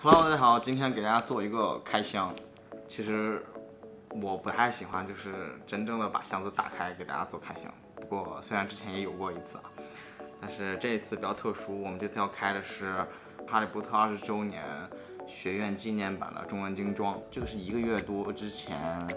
Hello， 大家好，今天给大家做一个开箱。其实我不太喜欢，就是真正的把箱子打开给大家做开箱。不过虽然之前也有过一次啊，但是这一次比较特殊，我们这次要开的是《哈利波特》20周年学院纪念版的中文精装。这个是1个月多之前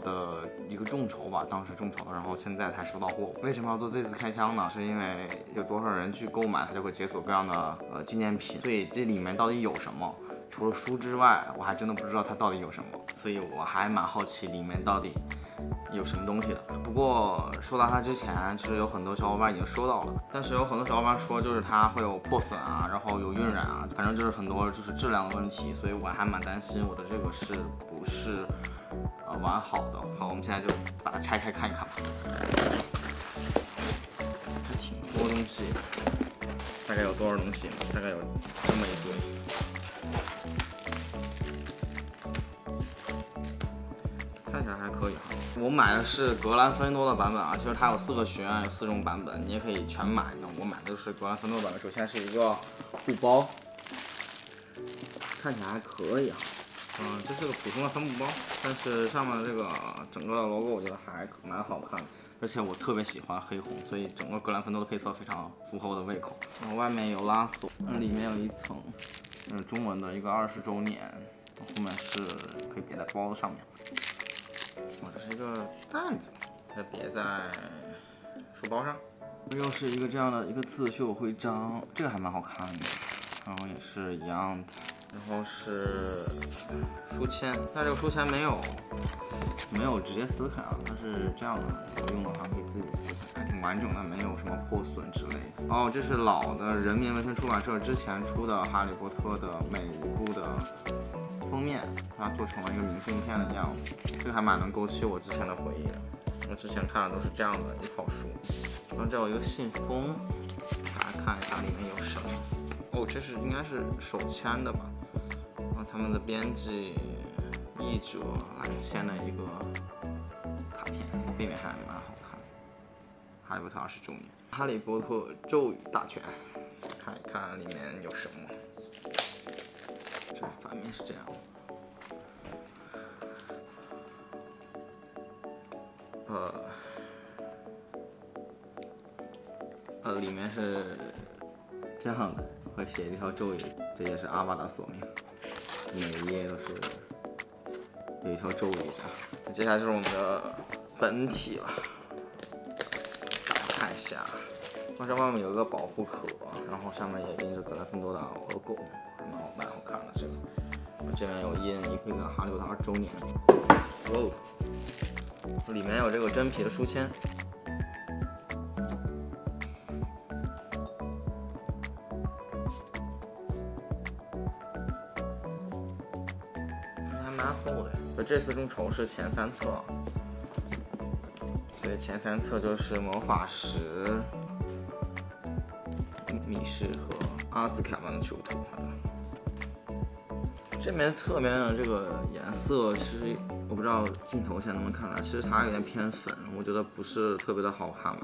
的一个众筹吧，当时众筹，然后现在才收到货。为什么要做这次开箱呢？是因为有多少人去购买，它就会解锁各样的纪念品。所以这里面到底有什么？除了书之外，我还真的不知道它到底有什么。所以我还蛮好奇里面到底有什么东西的。不过说到它之前，其实有很多小伙伴已经收到了，但是有很多小伙伴说就是它会有破损啊，然后有晕染啊，反正就是很多就是质量的问题，所以我还蛮担心我的这个是不是完好的。好，我们现在就把它拆开看一看吧。还挺多东西，大概有多少东西呢？大概有这么一堆。看起来还可以哈。我买的是格兰芬多的版本啊，其实它有4个学院，有4种版本，你也可以全买的。我买的是格兰芬多版本。首先是一个布包，看起来还可以哈。这是个普通的帆布包，但是上面这个整个的 logo 我觉得还蛮好看的，而且我特别喜欢黑红，所以整个格兰芬多的配色非常符合我的胃口。然后外面有拉锁，里面有一层，中文的一个20周年，后面是可以别在包子上面。这是一个袋子，它别在书包上。又是一个这样的一个刺绣徽章，这个还蛮好看的，然后也是一样的。然后是书签，但这个书签没有直接撕开啊，它是这样的，有用的话可以自己撕开，还挺完整的，没有什么破损之类的。哦，这是老的人民文学出版社之前出的《哈利波特》的每一部的封面，它做成了一个明信片的样子，这个还蛮能勾起我之前的回忆的。我之前看的都是这样的一套书。然后这有一个信封，大家看一下里面有什么。哦，这是应该是手签的吧？然后他们的编辑、译者来签的一个卡片，背面还蛮好看的。哈利波特20周年，哈利波特咒语大全，看一看里面有什么。这反面是这样。里面是这样的，会写一条咒语，这也是阿巴达索命，每一页都是有一条咒语这样。接下来就是我们的本体了，大家看一下，这外面有一个保护壳，然后上面也印着格兰芬多的 logo， 蛮好看的这个。这边有印一个哈利波特20周年，哦，里面有这个真皮的书签。蛮厚的，这次众筹是前3册，所以前3册就是魔法石、密室和阿兹卡班的囚徒。这边侧面的这个颜色，其实我不知道镜头现在能不能看到，其实它有点偏粉，我觉得不是特别的好看吧，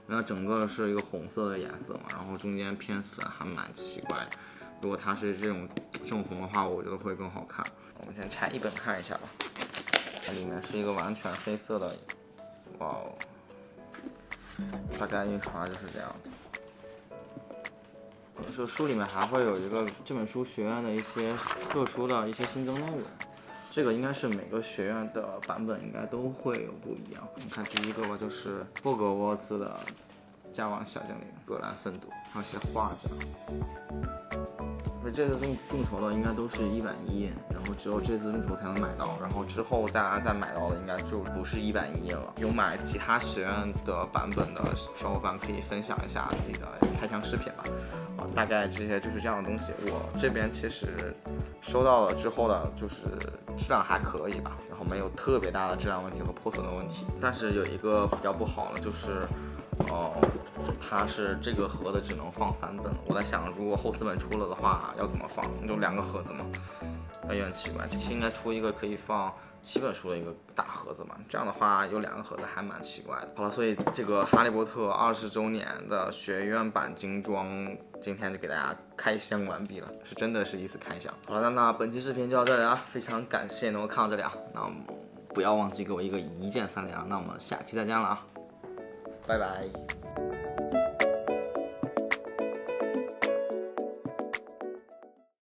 因为它整个是一个红色的颜色嘛，然后中间偏粉，还蛮奇怪的。如果它是这种红的话，我觉得会更好看。我们先拆一本看一下吧。它里面是一个完全黑色的，哇哦，大概印刷就是这样的。说书里面还会有一个这本书学院的一些特殊的一些新增内容，这个应该是每个学院的版本应该都会有不一样。我们看第一个吧，就是霍格沃兹的加王小精灵格兰芬多，还有一些画家。所以这次众筹的应该都是1版1印，然后只有这次众筹才能买到，然后之后大家再买到的应该就不是1版1印了。有买其他学院的版本的小伙伴可以分享一下自己的开箱视频吧。大概这些就是这样的东西。我这边其实收到了之后的，就是质量还可以吧，然后没有特别大的质量问题和破损的问题。但是有一个比较不好的就是，它是这个盒子只能放3本。我在想，如果后4本出了的话，要怎么放？就2个盒子嘛，有点奇怪。其实应该出一个可以放7本书的一个大盒子嘛，这样的话有2个盒子还蛮奇怪的。好了，所以这个哈利波特20周年的学院版精装，今天就给大家开箱完毕了，是真的是一次开箱。好了，那本期视频就到这里啊，非常感谢能够看到这里啊，那不要忘记给我一个1键3连啊，那我们下期再见了啊，拜拜。